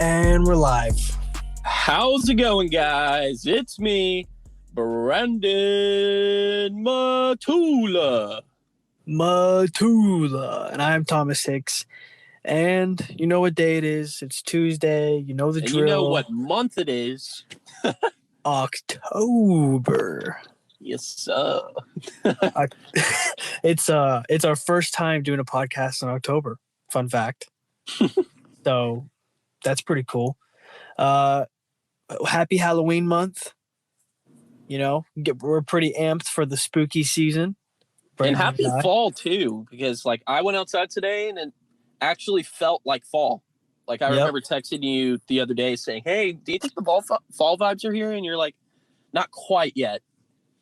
And we're live. How's it going, guys? It's me, Brandon Matula. And I'm Thomas Hicks. And you know what day it is. It's Tuesday. You know the And drill. you know what month it is. October. Yes, sir. It's our first time doing a podcast in October. Fun fact. So that's pretty cool. Happy Halloween month. You know, we're pretty amped for the spooky season. And happy fall too, because like I went outside today and it actually felt like fall. Like I remember texting you the other day saying, "Hey, do you think the fall vibes are here?" And you're like, "Not quite yet."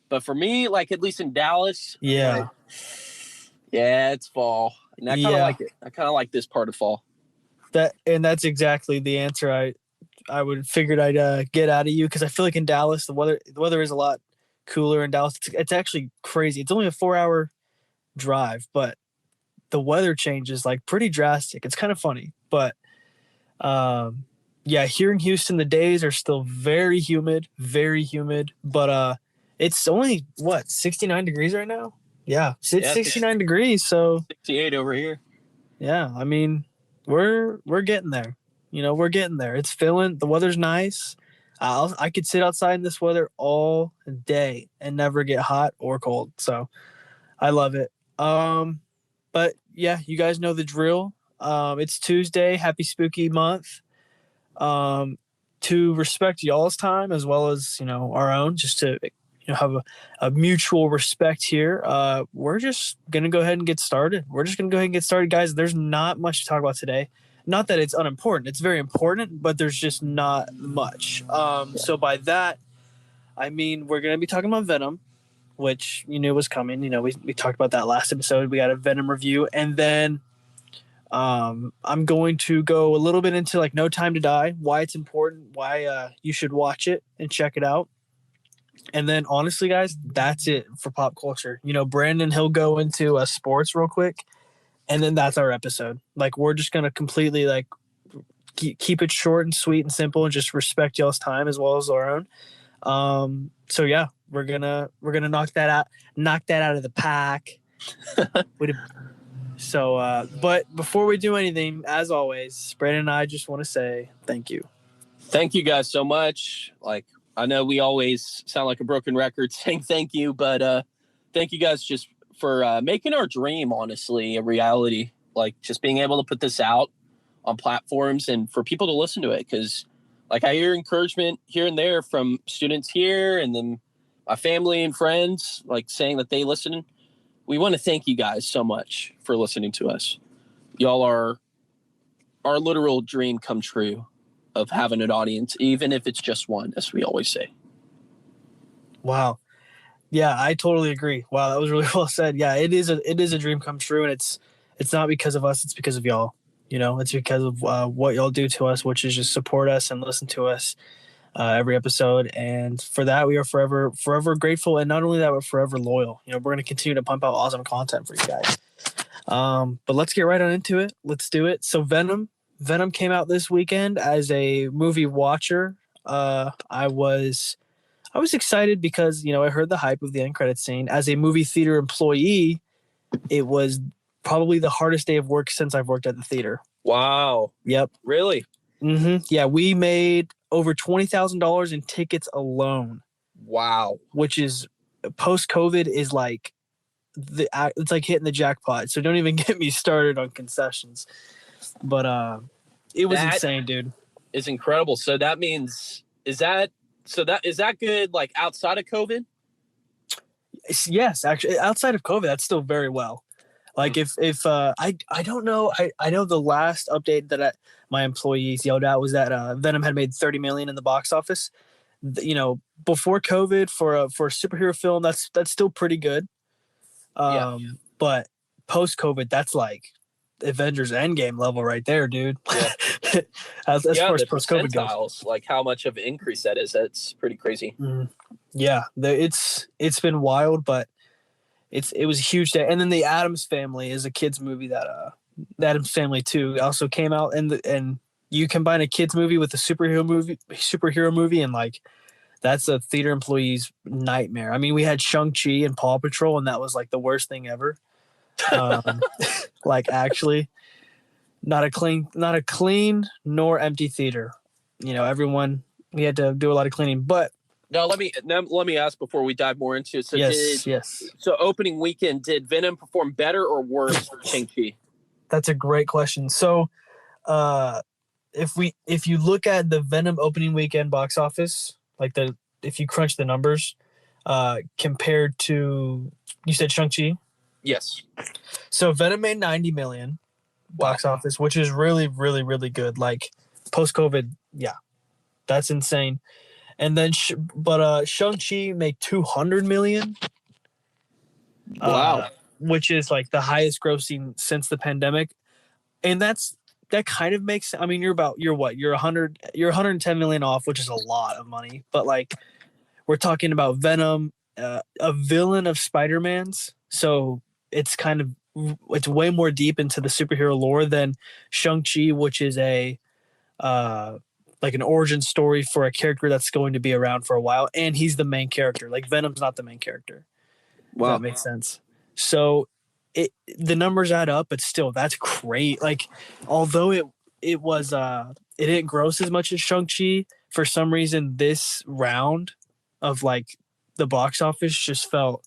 But for me, like at least in Dallas, yeah, it's fall. And I kind of like it. I kind of like this part of fall. That's exactly the answer I would figured I'd get out of you, because I feel like in Dallas the weather is a lot cooler in Dallas. It's actually crazy. It's only a 4-hour drive, but the weather changes like pretty drastic. It's kind of funny, but here in Houston the days are still very humid, but it's only 69 degrees right now. It's 69 degrees, so 68 over here. Yeah, I mean, we're getting there. You know, we're getting there. It's feeling, the weather's nice. I could sit outside in this weather all day and never get hot or cold. So I love it. But yeah, you guys know the drill. It's Tuesday. Happy spooky month. To respect y'all's time as well as, our own, just to have a mutual respect here. We're just going to go ahead and get started. Guys. There's not much to talk about today. Not that it's unimportant. It's very important, but there's just not much. So by that, I mean, we're going to be talking about Venom, which you knew was coming. We talked about that last episode. We got a Venom review. And then I'm going to go a little bit into like No Time to Die, why it's important, why you should watch it and check it out. And then honestly, guys, that's it for pop culture. Brandon, he'll go into sports real quick. And then that's our episode. Like, we're just going to completely like keep it short and sweet and simple and just respect y'all's time as well as our own. So yeah, we're going to knock that out of the pack. But before we do anything, as always, Brandon and I just want to say thank you. Thank you guys so much. Like, I know we always sound like a broken record saying thank you, but thank you guys just for making our dream, honestly, a reality. Like, just being able to put this out on platforms and for people to listen to it. Because, like, I hear encouragement here and there from students here and then my family and friends, like, saying that they listen. We want to thank you guys so much for listening to us. Y'all are our literal dream come true of having an audience, even if it's just one, as we always say. Wow. Yeah, I totally agree. Wow, that was really well said. Yeah, it is a dream come true, and it's not because of us. It's because of y'all. It's because of what y'all do to us, which is just support us and listen to us every episode. And for that, we are forever grateful. And not only that, but forever loyal. We're going to continue to pump out awesome content for you guys. But let's get right on into it. Let's do it. So Venom came out this weekend. As a movie watcher, I was excited because, I heard the hype of the end credits scene. As a movie theater employee, it was probably the hardest day of work since I've worked at the theater. Wow. Yep. Really? Mm-hmm. Yeah, we made over $20,000 in tickets alone. Wow. Which is, post-COVID, is like, it's like hitting the jackpot. So don't even get me started on concessions. But it was insane, dude. It's incredible. So that means, is that good, like, outside of COVID? Yes, actually, outside of COVID, that's still very well. Like, if I don't know, I know the last update that my employees yelled out was that Venom had made $30 million in the box office. Before COVID, for a superhero film, that's still pretty good. But post COVID, that's like Avengers Endgame level right there, dude. Yeah. as far as post COVID goes, like how much of an increase that is, that's pretty crazy. Yeah, it's been wild, but it was a huge day. And then The Addams Family is a kids movie that The Addams Family 2 also came out, and you combine a kids movie with a superhero movie, and like that's a theater employee's nightmare. I mean, we had Shang-Chi and Paw Patrol, and that was like the worst thing ever. Like actually, not a clean nor empty theater. You know, everyone we had to do a lot of cleaning, but Now let me ask before we dive more into it. So yes. So opening weekend, did Venom perform better or worse than Shang-Chi? That's a great question. So, if you look at the Venom opening weekend box office, like if you crunch the numbers, compared to you said Shang-Chi, Yes. so Venom made 90 million box office, which is really, really, really good. Like post COVID, yeah, that's insane. And then, Shang-Chi made 200 million. Wow. Which is like the highest grossing since the pandemic. And that kind of makes, I mean, you're 110 million off, which is a lot of money. But like, we're talking about Venom, a villain of Spider-Man's. So it's way more deep into the superhero lore than Shang-Chi, which is like an origin story for a character that's going to be around for a while. And he's the main character. Like Venom's not the main character. Wow. That makes sense. So the numbers add up, but still, that's great. Like, although it didn't gross as much as Shang-Chi, for some reason, this round of like the box office just felt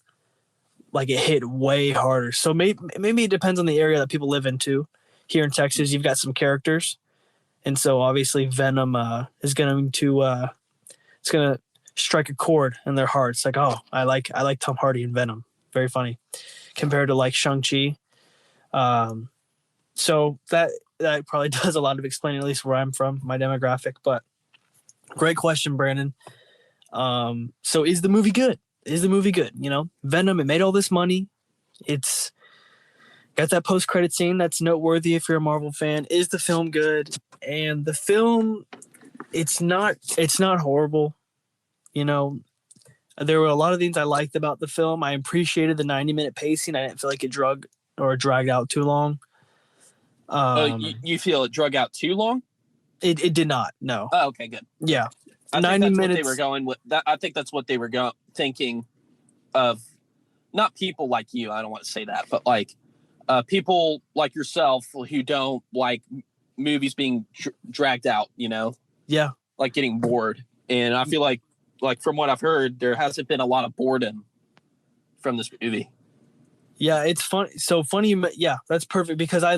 like it hit way harder. So maybe it depends on the area that people live into. Here in Texas, you've got some characters, and so obviously Venom is going to it's going to strike a chord in their hearts. Like, oh, I like Tom Hardy and Venom. Very funny compared to like Shang-Chi. So that probably does a lot of explaining, at least where I'm from, my demographic. But great question, Brandon. So is the movie good? You know, Venom, it made all this money. It's got that post-credit scene that's noteworthy if you're a Marvel fan. Is the film good? And the film, it's not horrible. You know, there were a lot of things I liked about the film. I appreciated the 90-minute pacing. I didn't feel like it dragged out too long. You feel it drug out too long? It did not. No. Oh, okay, good. Yeah. I 90 think that's minutes. what they were going with. I think that's what they were thinking of. Not people like you. I don't want to say that, but like people like yourself who don't like movies being dragged out. You know. Yeah. Like getting bored, and I feel like from what I've heard, there hasn't been a lot of boredom from this movie. Yeah, it's fun. So funny. Yeah, that's perfect because I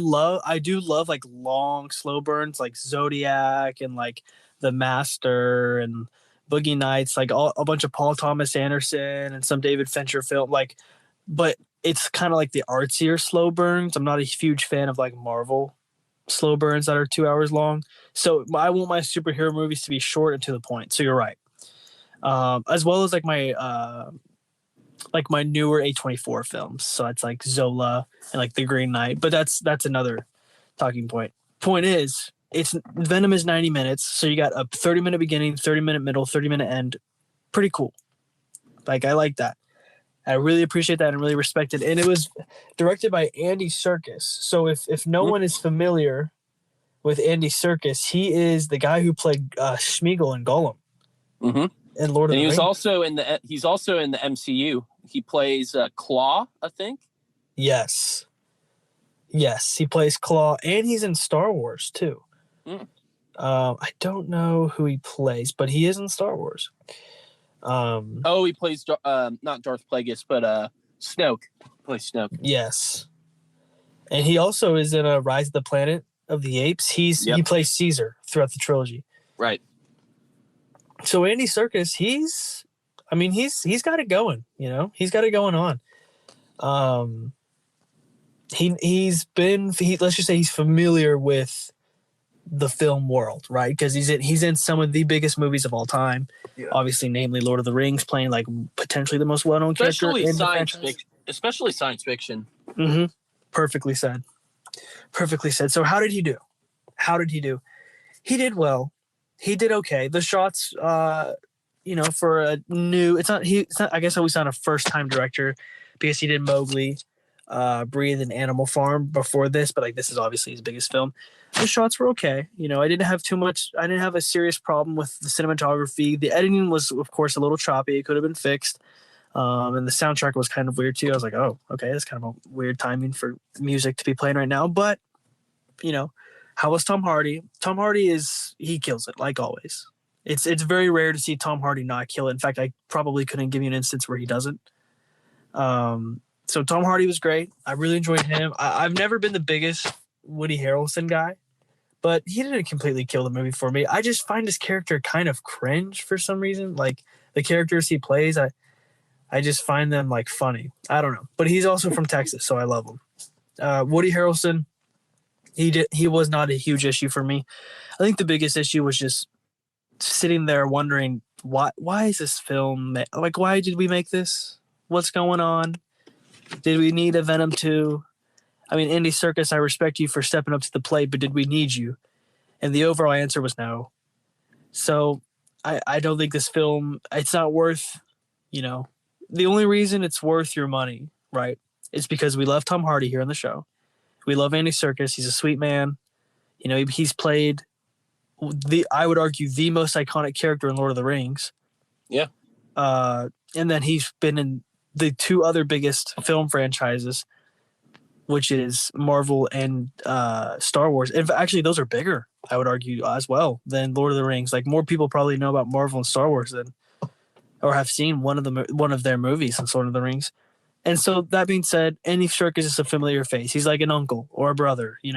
do love like long, slow burns like Zodiac and like The Master and Boogie Nights, like a bunch of Paul Thomas Anderson and some David Fincher film. Like, but it's kind of like the artsier slow burns. I'm not a huge fan of like Marvel slow burns that are 2 hours long. So I want my superhero movies to be short and to the point. So you're right. As well as like my newer A24 films. So it's like Zola and like The Green Knight. But that's another talking point. Point is, Venom is 90 minutes, so you got a 30-minute beginning, 30-minute middle, 30-minute end. Pretty cool. Like I like that. I really appreciate that and really respect it. And it was directed by Andy Serkis. So if no one is familiar with Andy Serkis, he is the guy who played Smeagol and Gollum. Mm-hmm. And Lord of the Rings. He's also in the MCU. He plays Claw, I think. Yes, he plays Claw, and he's in Star Wars too. I don't know who he plays, but he is in Star Wars. He plays not Darth Plagueis, but Snoke. He plays Snoke. Yes, and he also is in Rise of the Planet of the Apes. He plays Caesar throughout the trilogy. Right. So Andy Serkis, he's got it going. You know, he's got it going on. Let's just say he's familiar with the film world, right? Because he's in some of the biggest movies of all time. Yeah. Obviously, namely Lord of the Rings, playing like potentially the most well-known character in the franchise. Especially science fiction. Mm-hmm. Perfectly said. So how did he do? He did well. He did okay. The shots, for a new, I guess he's not a first-time director because he did Mowgli. Breathe and Animal Farm before this, but like this is obviously his biggest film. The shots were okay. I didn't have too much. I didn't have a serious problem with the cinematography. The editing was, of course, a little choppy. It could have been fixed. And the soundtrack was kind of weird too. I was like, oh, okay, that's kind of a weird timing for music to be playing right now. But how was Tom Hardy? Tom Hardy he kills it like always. It's very rare to see Tom Hardy not kill it. In fact, I probably couldn't give you an instance where he doesn't. So Tom Hardy was great. I really enjoyed him. I've never been the biggest Woody Harrelson guy, but he didn't completely kill the movie for me. I just find his character kind of cringe for some reason. Like the characters he plays, I just find them like funny. I don't know, but he's also from Texas, so I love him. Woody Harrelson, he was not a huge issue for me. I think the biggest issue was just sitting there wondering why is this film like, why did we make this? What's going on? Did we need a Venom 2? I mean, Andy Serkis, I respect you for stepping up to the plate, but did we need you? And the overall answer was no. So I don't think this film, it's not worth, the only reason it's worth your money, right, is because we love Tom Hardy here on the show. We love Andy Serkis. He's a sweet man. He's played I would argue the most iconic character in Lord of the Rings. Yeah. And then he's been in the two other biggest film franchises, which is Marvel and Star Wars. And actually, those are bigger, I would argue, as well, than Lord of the Rings. Like, more people probably know about Marvel and Star Wars or have seen one of their movies since Lord of the Rings. And so that being said, Andy Serkis is a familiar face. He's like an uncle or a brother, and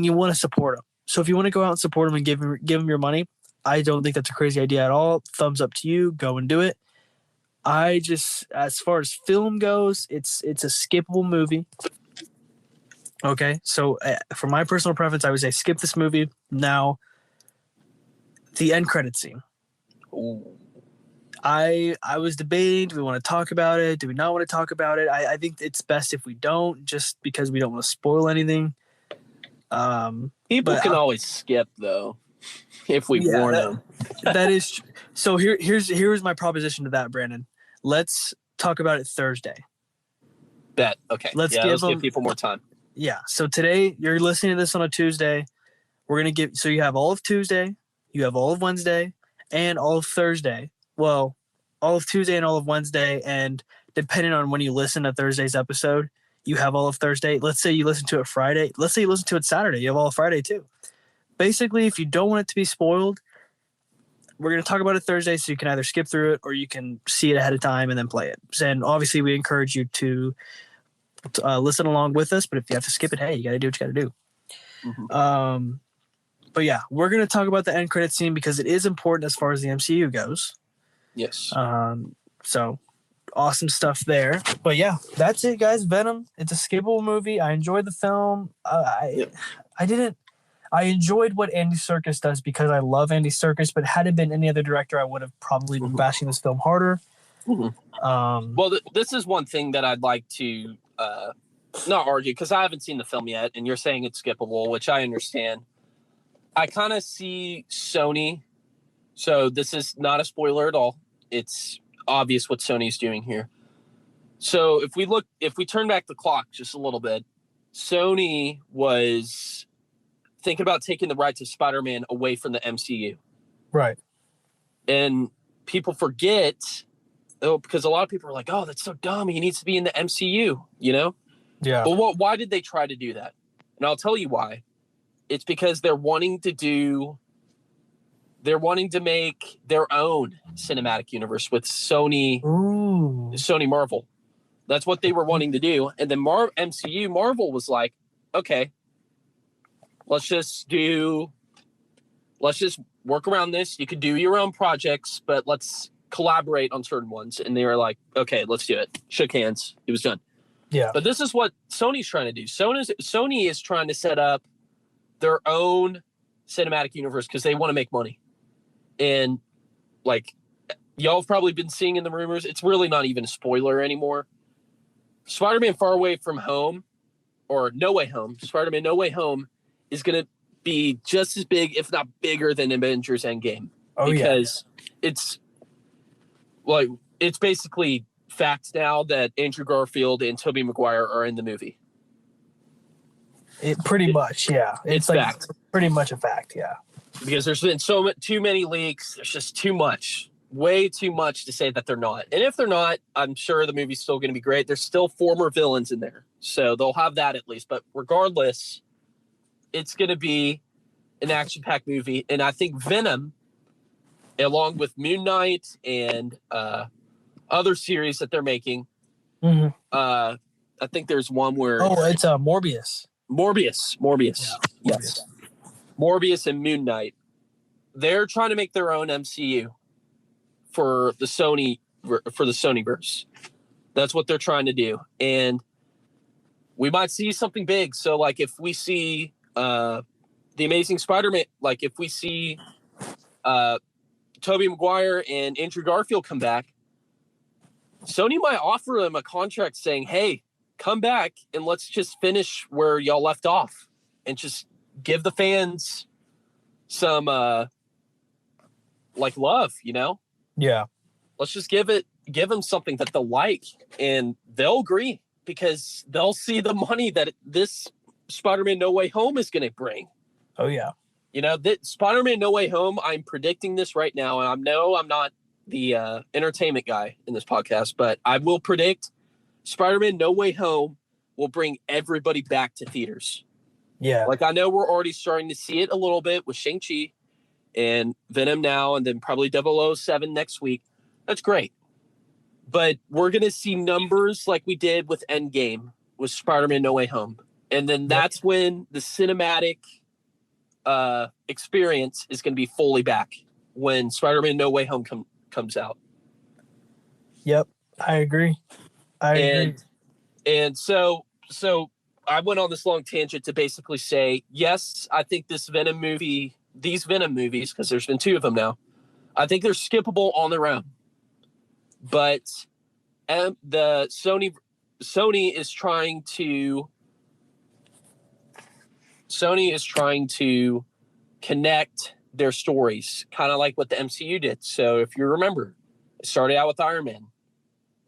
you want to support him. So if you want to go out and support him and give him your money, I don't think that's a crazy idea at all. Thumbs up to you. Go and do it. As far as film goes, it's a skippable movie. Okay, so for my personal preference, I would say skip this movie. Now, the end credit scene. Ooh. I was debating, do we want to talk about it? Do we not want to talk about it? I think it's best if we don't, just because we don't want to spoil anything. People can always skip, though, if we warn them. That is so. Here's my proposition to that, Brandon. Let's talk about it Thursday. Bet. Okay. Let's give people more time. Yeah. So today you're listening to this on a Tuesday. We're going to so you have all of Tuesday, you have all of Wednesday, and all of Thursday. Well, all of Tuesday and all of Wednesday. And depending on when you listen to Thursday's episode, you have all of Thursday. Let's say you listen to it Friday. Let's say you listen to it Saturday. You have all of Friday too. Basically, if you don't want it to be spoiled, we're going to talk about it Thursday, so you can either skip through it or you can see it ahead of time and then play it. And obviously, we encourage you to listen along with us. But if you have to skip it, hey, you got to do what you got to do. Mm-hmm. But yeah, we're going to talk about the end credit scene because it is important as far as the MCU goes. Yes. So awesome stuff there. But yeah, that's it, guys. Venom. It's a skippable movie. I enjoyed the film. I enjoyed what Andy Serkis does because I love Andy Serkis, but had it been any other director, I would have probably been bashing this film harder. Mm-hmm. Well, this is one thing that I'd like to not argue, because I haven't seen the film yet, and you're saying it's skippable, which I understand. I kind of see Sony, so this is not a spoiler at all. It's obvious what Sony's doing here. So if we turn back the clock just a little bit, Sony was thinking about taking the rights of Spider-Man away from the MCU. Right. And people forget, because a lot of people are like, oh, that's so dumb. He needs to be in the MCU, Yeah. But why did they try to do that? And I'll tell you why. It's because they're wanting to make their own cinematic universe with Sony Marvel. That's what they were wanting to do. And then Marvel was like, okay, let's just work around this. You could do your own projects, but let's collaborate on certain ones. And they were like, okay, let's do it. Shook hands. It was done. Yeah. But this is what Sony's trying to do. Sony is trying to set up their own cinematic universe because they want to make money. And like y'all have probably been seeing in the rumors, it's really not even a spoiler anymore. Spider-Man Far Away From Home, or No Way Home, Spider-Man No Way Home is going to be just as big, if not bigger, than Avengers Endgame. Because it's basically fact now that Andrew Garfield and Tobey Maguire are in the movie. Pretty much, yeah. It's like fact. Pretty much a fact, yeah. Because there's been too many leaks. There's just too much. Way too much to say that they're not. And if they're not, I'm sure the movie's still going to be great. There's still former villains in there. So they'll have that at least. But regardless, it's going to be an action-packed movie. And I think Venom, along with Moon Knight and other series that they're making, I think there's one where... Oh, it's Morbius. Morbius. Yeah, yes. Morbius and Moon Knight. They're trying to make their own MCU for the Sonyverse. That's what they're trying to do. And we might see something big. So like if we see the Amazing Spider-Man, like if we see Tobey Maguire and Andrew Garfield come back, Sony might offer them a contract saying, hey, come back and let's just finish where y'all left off and just give the fans some like love, you know? Yeah. Let's just give them something that they'll like, and they'll agree because they'll see the money that this Spider-Man No Way Home is going to bring. Oh yeah. You know, that Spider-Man No Way Home, I'm predicting this right now, and I'm not the entertainment guy in this podcast, but I will predict Spider-Man No Way Home will bring everybody back to theaters. Yeah. Like I know we're already starting to see it a little bit with Shang-Chi and Venom now, and then probably 007 next week. That's great. But we're going to see numbers like we did with Endgame with Spider-Man No Way Home. And then that's when the cinematic experience is going to be fully back when Spider-Man No Way Home comes out. Yep, I agree. And so I went on this long tangent to basically say, yes, I think these Venom movies, because there's been 2 of them now, I think they're skippable on their own. But the Sony is trying to connect their stories, kind of like what the MCU did. So if you remember, it started out with Iron Man,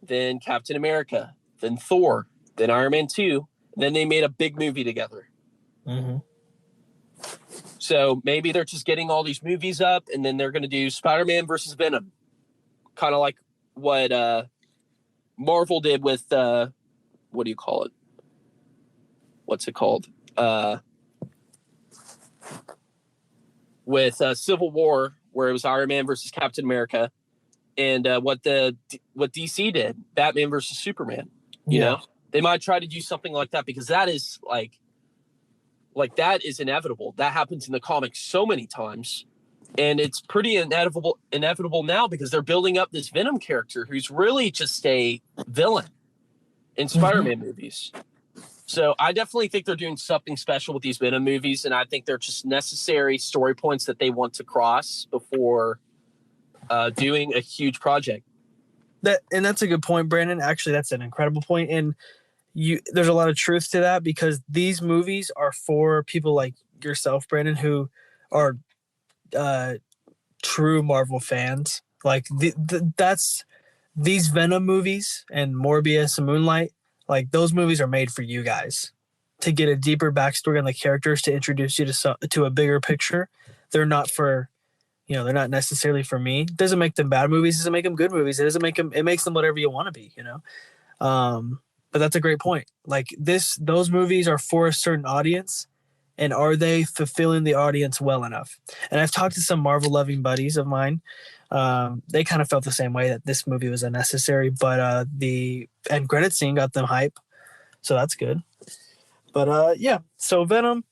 then Captain America, then Thor, then Iron Man 2, then they made a big movie together. Mm-hmm. So maybe they're just getting all these movies up, and then they're going to do Spider-Man versus Venom, kind of like what Marvel did with what do you call it? What's it called? With Civil War, where it was Iron Man versus Captain America, and what DC did, Batman versus Superman. You know, they might try to do something like that because that is like that is inevitable. That happens in the comics so many times. And it's pretty inevitable now because they're building up this Venom character who's really just a villain in Spider-Man movies. So I definitely think they're doing something special with these Venom movies, and I think they're just necessary story points that they want to cross before doing a huge project. That's a good point, Brandon. Actually, that's an incredible point. And there's a lot of truth to that because these movies are for people like yourself, Brandon, who are true Marvel fans. Like that's these Venom movies and Morbius and Moonlight, like those movies are made for you guys to get a deeper backstory on the characters, to introduce you to a bigger picture. They're not for, they're not necessarily for me. It doesn't make them bad movies. It doesn't make them good movies. It makes them whatever you want to be, but that's a great point. Like those movies are for a certain audience. And are they fulfilling the audience well enough? And I've talked to some Marvel-loving buddies of mine. They kind of felt the same way, that this movie was unnecessary, but the end credit scene got them hype, so that's good. But yeah, so Venom,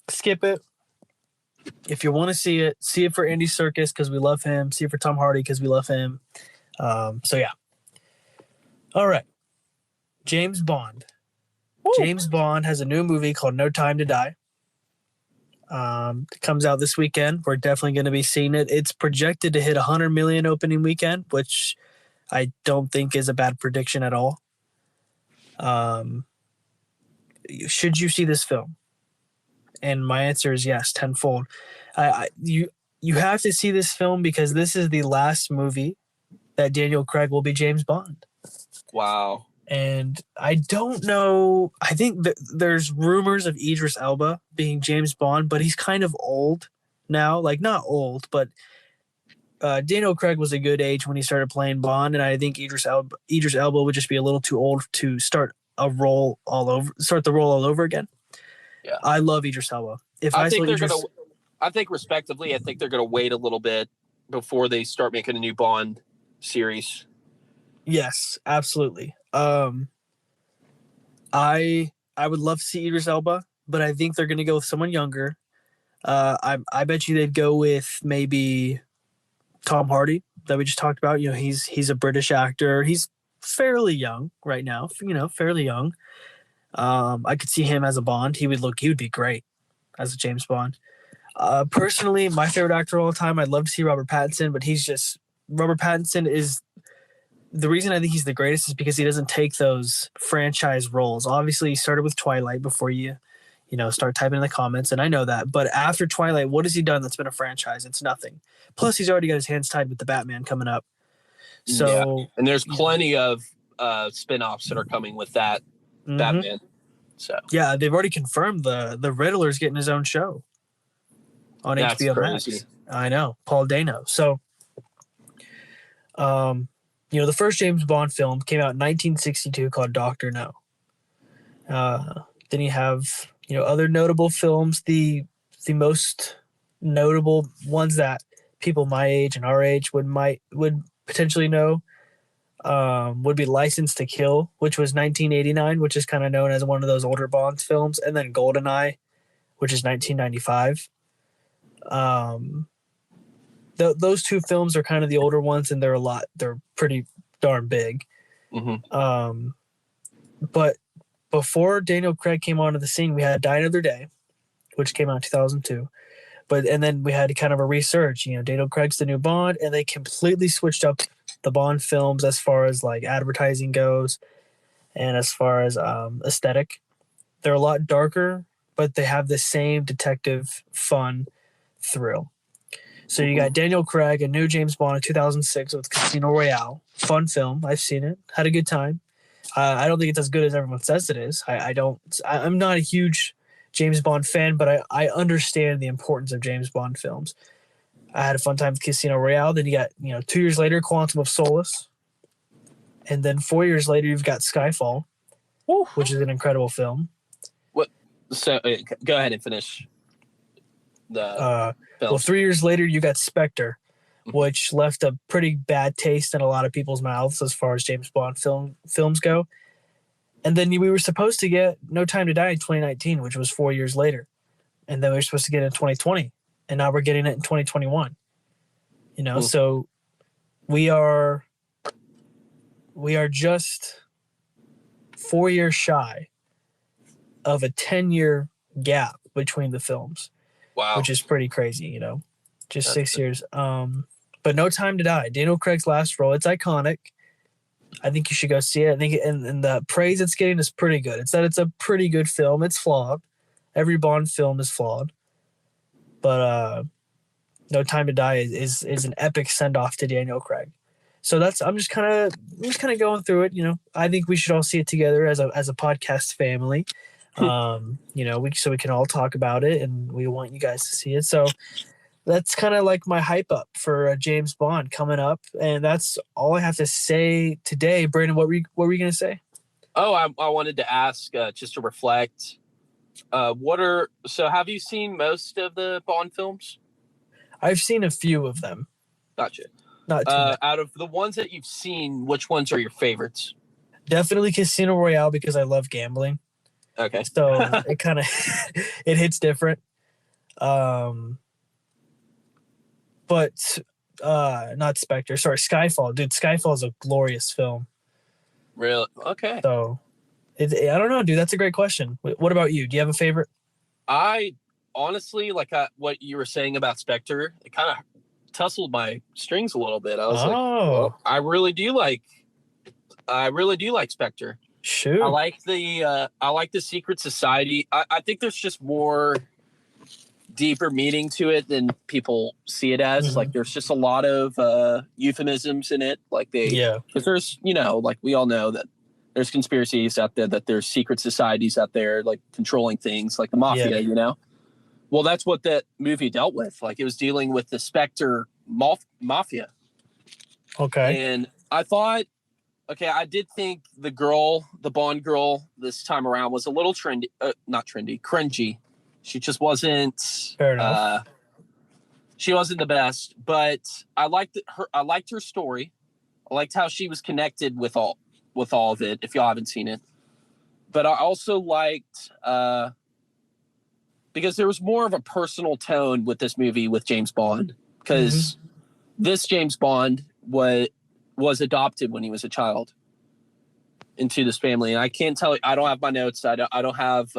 skip it. If you want to see it for Andy Serkis because we love him. See it for Tom Hardy because we love him. So yeah. All right, James Bond. Woo. James Bond has a new movie called No Time to Die. It comes out this weekend. We're definitely going to be seeing it. It's projected to hit 100 million opening weekend, which I don't think is a bad prediction at all. Should you see this film? And my answer is yes, tenfold. You have to see this film because this is the last movie that Daniel Craig will be James Bond. Wow. And I don't know. I think there's rumors of Idris Elba being James Bond, but he's kind of old now. Like, not old, but Daniel Craig was a good age when he started playing Bond, and I think Idris Elba would just be a little too old to start the role all over again. Yeah. I love Idris Elba. I think they're gonna. I think respectively, I think they're gonna wait a little bit before they start making a new Bond series. Yes, absolutely. I would love to see Idris Elba, but I think they're gonna go with someone younger. I bet you they'd go with maybe Tom Hardy that we just talked about. You know, he's a British actor. He's fairly young right now. You know, fairly young. I could see him as a Bond. He would be great as a James Bond. Personally, my favorite actor of all time, I'd love to see Robert Pattinson, but Robert Pattinson is the reason I think he's the greatest is because he doesn't take those franchise roles. Obviously, he started with Twilight before you start typing in the comments, and I know that. But after Twilight, what has he done that's been a franchise? It's nothing. Plus, he's already got his hands tied with the Batman coming up. So, yeah. And there's plenty of spin-offs that are coming with that Batman. So yeah, they've already confirmed the Riddler's getting his own show on HBO Max. I know, Paul Dano. So, the first James Bond film came out in 1962 called Dr. No. Then you have other notable films. The most notable ones that people my age and our age would potentially know would be License to Kill, which was 1989, which is kind of known as one of those older Bond films, and then GoldenEye, which is 1995. Those two films are kind of the older ones, and they're pretty darn big. Mm-hmm. But before Daniel Craig came onto the scene, we had Die Another Day, which came out in 2002. And then we had kind of a resurge. Daniel Craig's the new Bond, and they completely switched up the Bond films as far as like advertising goes, and as far as aesthetic. They're a lot darker, but they have the same detective fun thrill. So you got Daniel Craig, a new James Bond in 2006 with Casino Royale. Fun film. I've seen it. Had a good time. I don't think it's as good as everyone says it is. I'm not a huge James Bond fan, but I understand the importance of James Bond films. I had a fun time with Casino Royale. Then you got 2 years later, Quantum of Solace, and then 4 years later you've got Skyfall, which is an incredible film. What? So go ahead and finish the film. Well, 3 years later you got Spectre, which left a pretty bad taste in a lot of people's mouths as far as James Bond films go. And then we were supposed to get No Time to Die in 2019, which was 4 years later. And then we were supposed to get it in 2020. And now we're getting it in 2021. So we are just 4 years shy of a 10-year gap between the films. Wow. Which is pretty crazy, just 6 years. But No Time to Die, Daniel Craig's last role, it's iconic. I think you should go see it. I think and the praise it's getting is pretty good. It's a pretty good film. It's flawed. Every Bond film is flawed. But No Time to Die is an epic send-off to Daniel Craig. So I'm just kind of going through it, I think we should all see it together as a podcast family. So we can all talk about it, and we want you guys to see it. So that's kind of like my hype up for James Bond coming up, and that's all I have to say today. Brandon, what were you going to say? Oh, I wanted to ask just to reflect. Have you seen most of the Bond films? I've seen a few of them. Gotcha. Not too much. Out of the ones that you've seen, which ones are your favorites? Definitely Casino Royale because I love gambling. Okay. So it kind of it hits different. But not Spectre. Sorry, Skyfall. Dude, Skyfall is a glorious film. Really? Okay. So I don't know, dude. That's a great question. What about you? Do you have a favorite? I honestly, what you were saying about Spectre, it kind of tussled my strings a little bit. I was well, I really do like Spectre. Shoot. I like the Secret Society. I think there's just more deeper meaning to it than people see it as. Mhm. Like there's just a lot of euphemisms in it. Like Yeah. because there's, like we all know that there's conspiracies out there, that there's secret societies out there like controlling things like the mafia, Yeah. Well, that's what that movie dealt with. Like it was dealing with the Spectre mafia. Okay. And I thought, okay, I did think the Bond girl this time around was a little trendy, not trendy, cringy. She just wasn't, Fair enough. she wasn't the best, but I liked her. I liked her story. I liked how she was connected with all of it. If y'all haven't seen it, but I also liked, because there was more of a personal tone with this movie with James Bond, because this James Bond was adopted when he was a child into this family. And I can't tell you, I don't have my notes. I don't have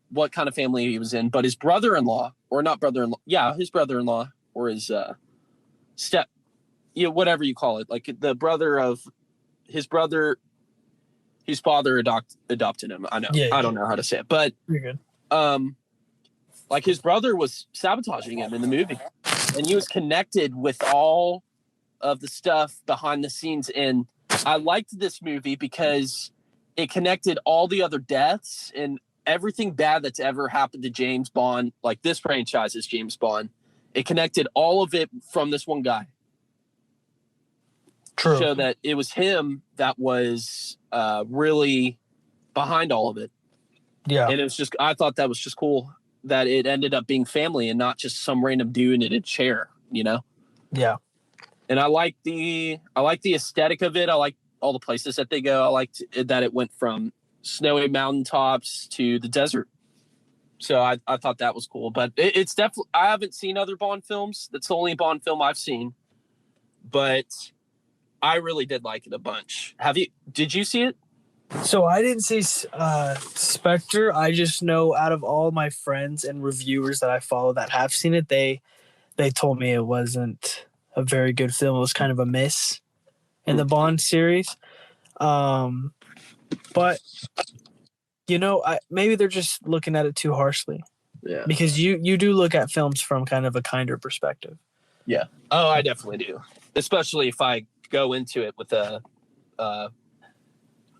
what kind of family he was in, but his brother-in-law, or not brother-in-law. Yeah, his brother-in-law, or his whatever you call it. Like the brother of his brother, his father adopted him. I know. Yeah. I don't know how to say it, but You're good. like his brother was sabotaging him in the movie, and he was connected with all of the stuff behind the scenes. And I liked this movie because it connected all the other deaths and everything bad that's ever happened to James Bond, like this franchise is James Bond. It connected all of it from this one guy. True. So that it was him that was really behind all of it. Yeah. And it was just, I thought that was just cool that it ended up being family and not just some random dude in a chair, Yeah. And I like the aesthetic of it. I like all the places that they go. I liked that it went from snowy mountaintops to the desert. So I thought that was cool. But it's definitely, I haven't seen other Bond films. That's the only Bond film I've seen. But I really did like it a bunch. Did you see it? So I didn't see Spectre. I just know out of all my friends and reviewers that I follow that have seen it, they told me it wasn't a very good film. It was kind of a miss in the Bond series. But maybe they're just looking at it too harshly. Yeah. Because you do look at films from kind of a kinder perspective. Yeah. Oh, I definitely do. Especially if I go into it with a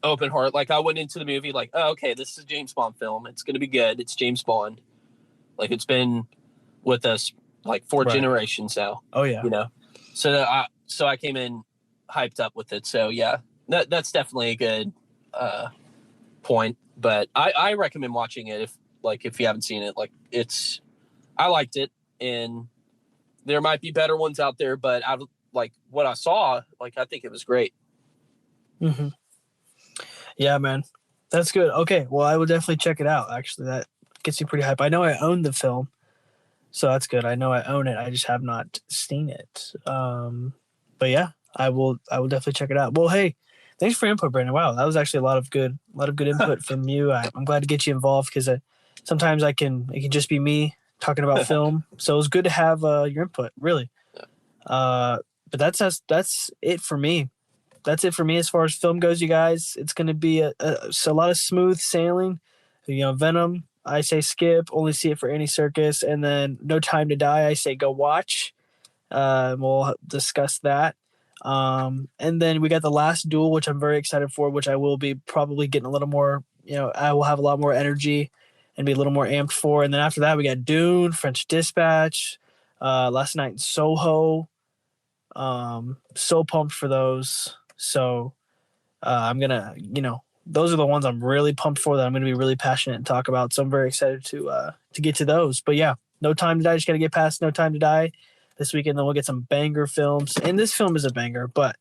open heart. Like I went into the movie like, oh, okay, this is a James Bond film. It's going to be good. It's James Bond. Like it's been with us like 4 generations now. Oh yeah. So I came in hyped up with it. So yeah, that's definitely a good point. But I recommend watching it if you haven't seen it. Like I liked it, and there might be better ones out there, but I like what I saw. Like I think it was great. Mm-hmm. Yeah, man, that's good. Okay, well I will definitely check it out. Actually, that gets you pretty hype. I know I own the film. So that's good. I know I own it. I just have not seen it. But yeah, I will definitely check it out. Well, hey, thanks for your input, Brandon. Wow, that was actually a lot of good input from you. I'm glad to get you involved because sometimes it can just be me talking about film. So it was good to have your input, really. But that's it for me. That's it for me as far as film goes, you guys. It's going to be a lot of smooth sailing. Venom, I say skip, only see it for any circus. And then No Time to Die, I say go watch. We'll discuss that. And then we got The Last Duel, which I'm very excited for, which I will be probably getting a little more, I will have a lot more energy and be a little more amped for. And then after that, we got Dune, French Dispatch, Last Night in Soho. So pumped for those. So I'm going to, those are the ones I'm really pumped for that I'm going to be really passionate and talk about. So I'm very excited to get to those. But yeah, No Time to Die. Just got to get past No Time to Die this weekend. Then we'll get some banger films. And this film is a banger, but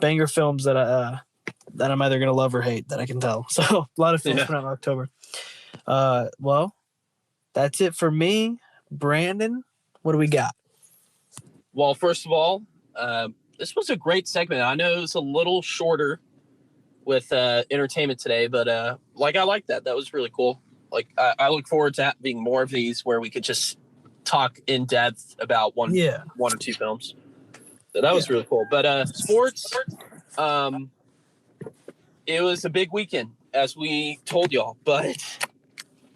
banger films that I'm either going to love or hate, that I can tell. So a lot of films coming out in October. Well, that's it for me. Brandon, what do we got? Well, first of all, this was a great segment. I know it was a little shorter with entertainment today, but I like that. That was really cool. Like I look forward to having more of these where we could just talk in depth about one or two films. So that was really cool. But sports, it was a big weekend as we told y'all, but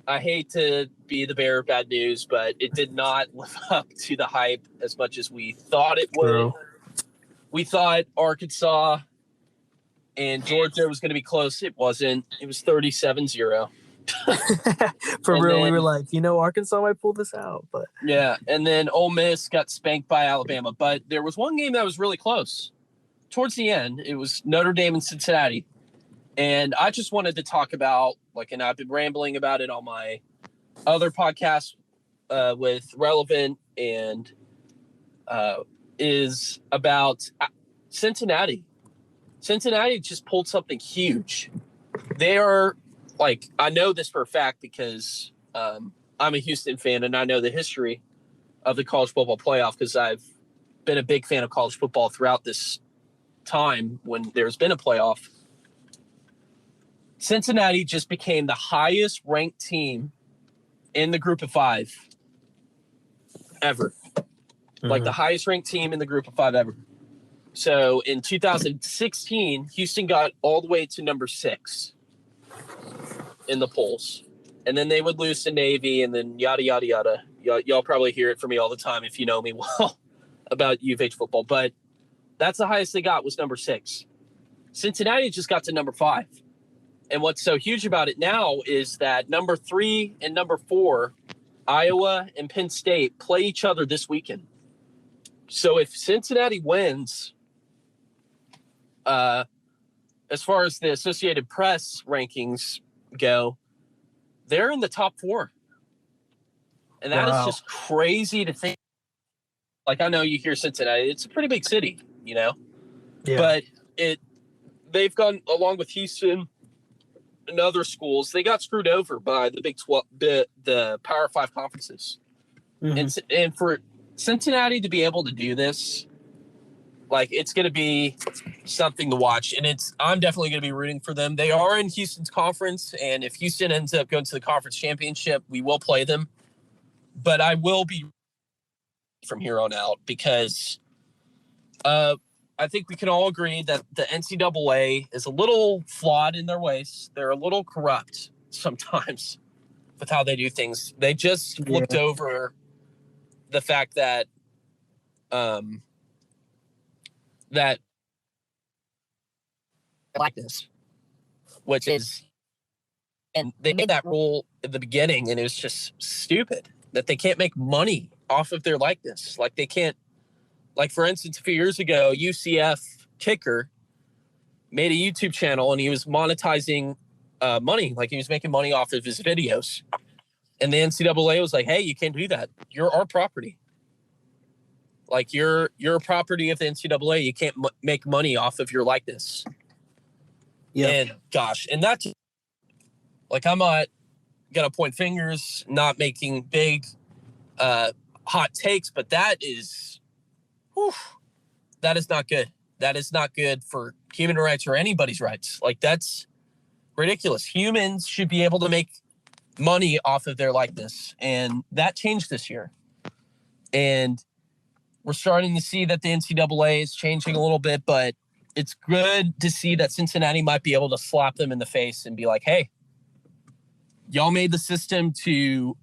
I hate to be the bearer of bad news, but it did not live up to the hype as much as we thought it would. Bro. We thought Arkansas and Georgia was going to be close. It wasn't. It was 37-0. For And real, we then- were like, Arkansas might pull this out, but Yeah, and then Ole Miss got spanked by Alabama. But there was one game that was really close. Towards the end, it was Notre Dame and Cincinnati. And I just wanted to talk about, and I've been rambling about it on my other podcasts with Relevant, and is about Cincinnati. Cincinnati just pulled something huge. They are, I know this for a fact because I'm a Houston fan, and I know the history of the college football playoff because I've been a big fan of college football throughout this time when there's been a playoff. Cincinnati just became the highest ranked team in the group of five ever. Like the highest ranked team in the group of five ever. So in 2016, Houston got all the way to number 6 in the polls. And then they would lose to Navy and then yada, yada, yada. Y'all probably hear it from me all the time if you know me well about U of H football. But that's the highest they got was number 6. Cincinnati just got to number 5. And what's so huge about it now is that number 3 and number 4, Iowa and Penn State, play each other this weekend. So if Cincinnati wins, as far as the Associated Press rankings go, they're in the top 4. And that is just crazy to think. I know you hear Cincinnati, it's a pretty big city, Yeah. But they've gone along with Houston and other schools. They got screwed over by the Big 12, the Power 5 conferences. And for Cincinnati to be able to do this, it's going to be something to watch. And I'm definitely going to be rooting for them. They are in Houston's conference. And if Houston ends up going to the conference championship, we will play them. But I will be from here on out because I think we can all agree that the NCAA is a little flawed in their ways. They're a little corrupt sometimes with how they do things. They just looked over the fact that like this, which is, and they made that rule at the beginning, and it was just stupid that they can't make money off of their likeness. They can't, for instance, a few years ago, UCF kicker made a YouTube channel and he was monetizing money. He was making money off of his videos. And the NCAA was like, hey, you can't do that. You're our property. You're a property of the NCAA. You can't make money off of your likeness. Yeah. And gosh, and that's I'm not gonna point fingers, not making big hot takes, but that is not good. That is not good for human rights or anybody's rights. That's ridiculous. Humans should be able to make money off of their likeness. And that changed this year. And we're starting to see that the NCAA is changing a little bit, but it's good to see that Cincinnati might be able to slap them in the face and be like, hey, y'all made the system to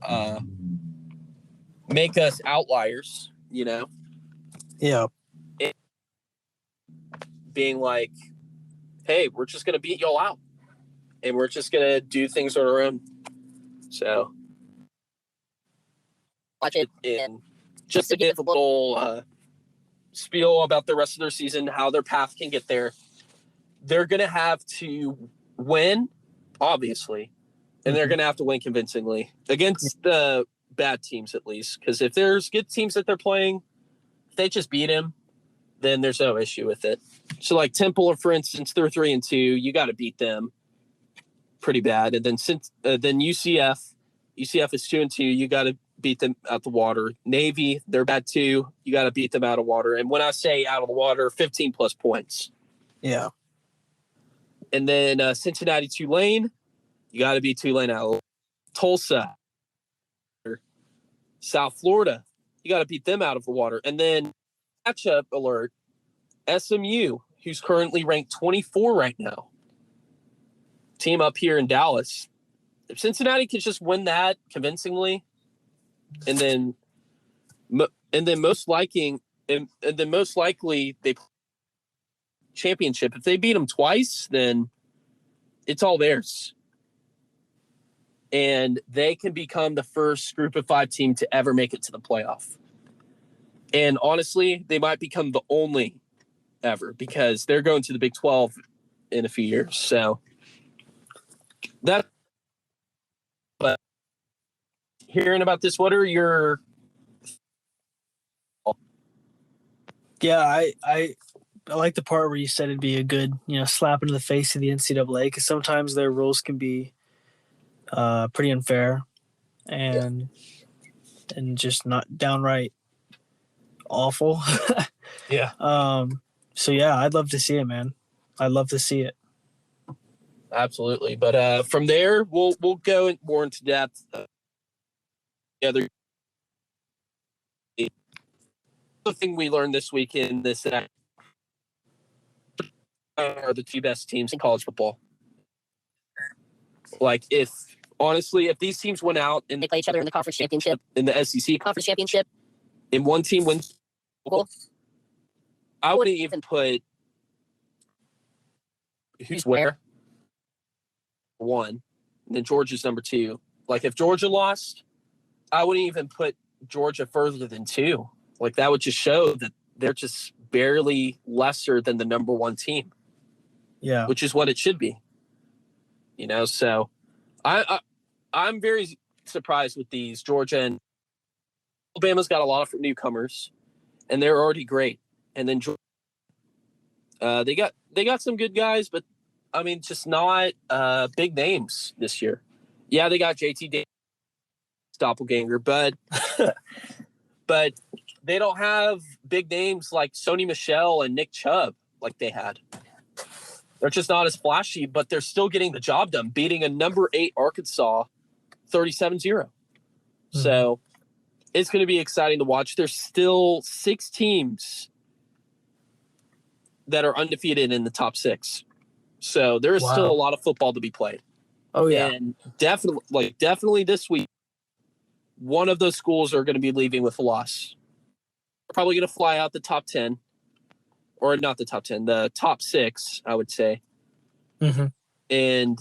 make us outliers, Yeah. Being like, hey, we're just going to beat y'all out. And we're just going to do things on our own. So, watch it. And just to give a little spiel about the rest of their season, how their path can get there, they're going to have to win, obviously. And they're going to have to win convincingly against the bad teams, at least. Because if there's good teams that they're playing, if they just beat them, then there's no issue with it. So Temple, for instance, they're 3-2. You got to beat them pretty bad. And then UCF is 2-2. You got to beat them out the water. Navy, they're bad too. You got to beat them out of water. And when I say out of the water, 15 plus points. Yeah. And then Cincinnati, Tulane, you got to beat Tulane out. Tulsa, South Florida, you got to beat them out of the water. And then matchup alert, SMU, who's currently ranked 24 right now. Team up here in Dallas. if Cincinnati could just win that convincingly, and then most likely they championship. If they beat them twice, then it's all theirs. And they can become the first group of 5 team to ever make it to the playoff. And honestly, they might become the only ever because they're going to the Big 12 in a few years. So that, but hearing about this, what are your... Yeah, I like the part where you said it'd be a good, slap into the face of the NCAA, because sometimes their rules can be pretty unfair and just not downright awful. Yeah. So yeah, I'd love to see it, man. I'd love to see it. Absolutely. But from there, we'll go more into depth. The thing we learned this weekend are the 2 best teams in college football. Like, if these teams went out and they play each other in the conference championship, in the SEC conference championship, and one team wins, I wouldn't even put who's where 1, and then Georgia's number 2. Like, if Georgia lost, I wouldn't even put Georgia further than 2. Like, that would just show that they're just barely lesser than the number 1 team. Yeah, which is what it should be. So I'm very surprised with these. Georgia and Alabama's got a lot of newcomers, and they're already great. And then they got some good guys, but I mean, just not big names this year. Yeah, they got JT Davis, doppelganger, but but they don't have big names like Sony Michel and Nick Chubb like they had. They're just not as flashy, but they're still getting the job done, beating a number 8 Arkansas 37-0. Mm-hmm. So it's going to be exciting to watch. There's still 6 teams that are undefeated in the top 6. So there is still a lot of football to be played. Oh, yeah. And definitely this week, one of those schools are going to be leaving with a loss. They're probably going to fly out the top 10. Or not the top 10, the top 6, I would say. Mm-hmm. And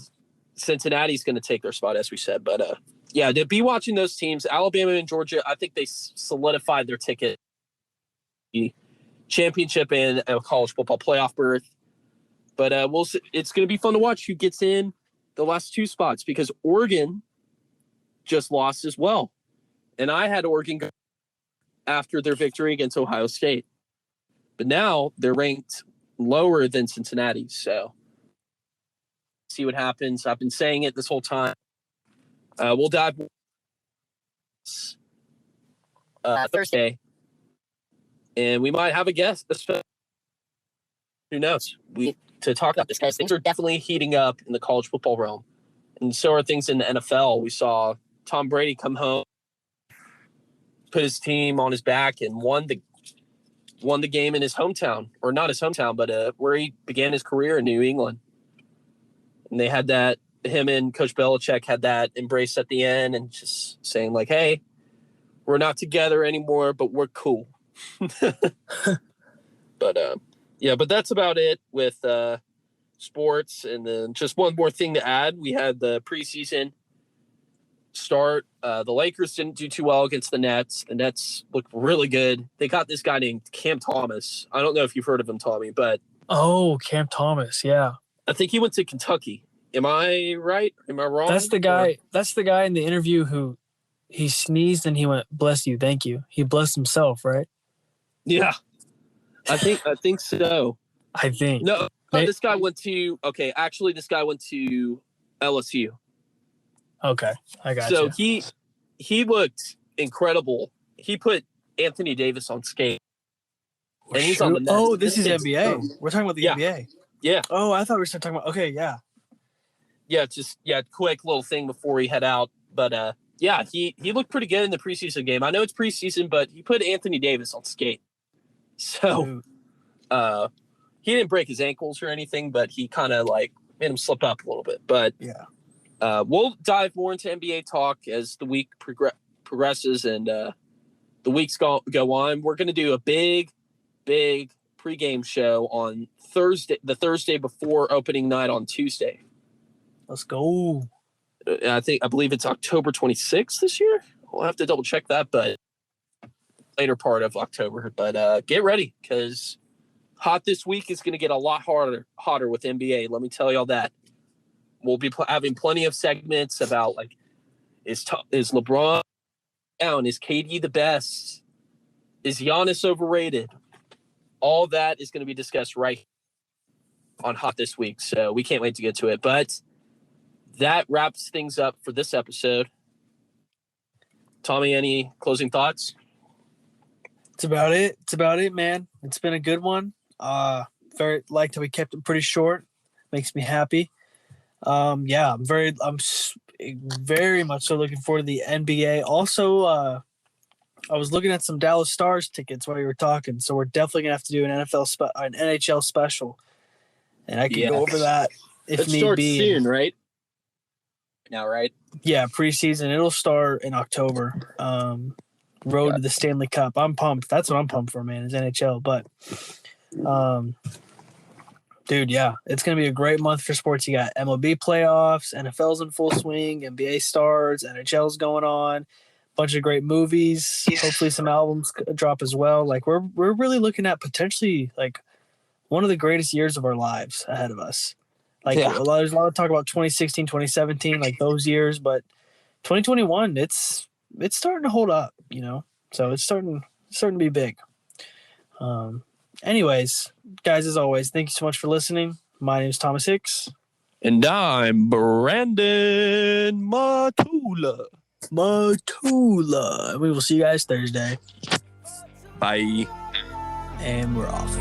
Cincinnati's going to take their spot, as we said. But, yeah, to be watching those teams, Alabama and Georgia, I think they solidified their ticket. The championship and a college football playoff berth. But it's going to be fun to watch who gets in the last 2 spots, because Oregon just lost as well. And I had Oregon go after their victory against Ohio State. But now they're ranked lower than Cincinnati. So see what happens. I've been saying it this whole time. We'll dive Thursday. And we might have a guest. Who knows? To talk about this, because things are definitely heating up in the college football realm. And so are things in the NFL. We saw Tom Brady come home, put his team on his back, and won the game in his hometown, or not his hometown, but where he began his career in New England. And they had that, him and Coach Belichick had that embrace at the end, and just saying like, hey, we're not together anymore, but we're cool. But that's about it with sports. And then just one more thing to add. We had the preseason start. The Lakers didn't do too well against the Nets. The Nets looked really good. They got this guy named Cam Thomas. I don't know if you've heard of him, Tommy, but Cam Thomas, yeah. I think he went to Kentucky. Am I right? Am I wrong? That's the guy. That's the guy in the interview who he sneezed and he went, "Bless you, thank you." He blessed himself, right? Yeah, I think so. I think no. This guy went to This guy went to LSU. Okay, I got you. So he looked incredible. He put Anthony Davis on skate. And he's on the Nets. Oh, this is NBA. We're talking about the NBA. Yeah. Oh, I thought we were still talking about. Okay, yeah. Yeah, quick little thing before he head out. But he looked pretty good in the preseason game. I know it's preseason, but he put Anthony Davis on skate. So he didn't break his ankles or anything, but he kind of like made him slip up a little bit. But yeah. We'll dive more into NBA talk as the week progresses and the weeks go on. We're going to do a big pregame show on Thursday, the Thursday before opening night on Tuesday. Let's go. I believe it's October 26th this year. We'll have to double check that, but later part of October. But get ready because hot this week is going to get a lot hotter with NBA. Let me tell y'all that. We'll be having plenty of segments about like is LeBron down? Is KD the best? Is Giannis overrated? All that is going to be discussed right on Hot this week. So we can't wait to get to it. But that wraps things up for this episode. Tommy, any closing thoughts? It's about it, man. It's been a good one. Very liked how we kept it pretty short. Makes me happy. I'm very much so looking forward to the NBA. Also, I was looking at some Dallas Stars tickets while you were talking, so we're definitely gonna have to do an NHL special, and I can go over that if need be. Soon, right? Now, right? Yeah, preseason. It'll start in October. Road to the Stanley Cup. I'm pumped. That's what I'm pumped for, man. Is NHL, but dude, yeah, it's gonna be a great month for sports. You got MLB playoffs, NFL's in full swing, NBA starts, NHL's going on. Bunch of great movies. Hopefully some albums drop as well. Like we're really looking at potentially like one of the greatest years of our lives ahead of us. Like there's a lot of talk about 2016, 2017, like those years, but 2021, it's starting to hold up, you know. So it's starting to be big. Anyways, guys, as always, thank you so much for listening. My name is Thomas Hicks. And I'm Brandon Matula. We will see you guys Thursday. Bye. And we're off.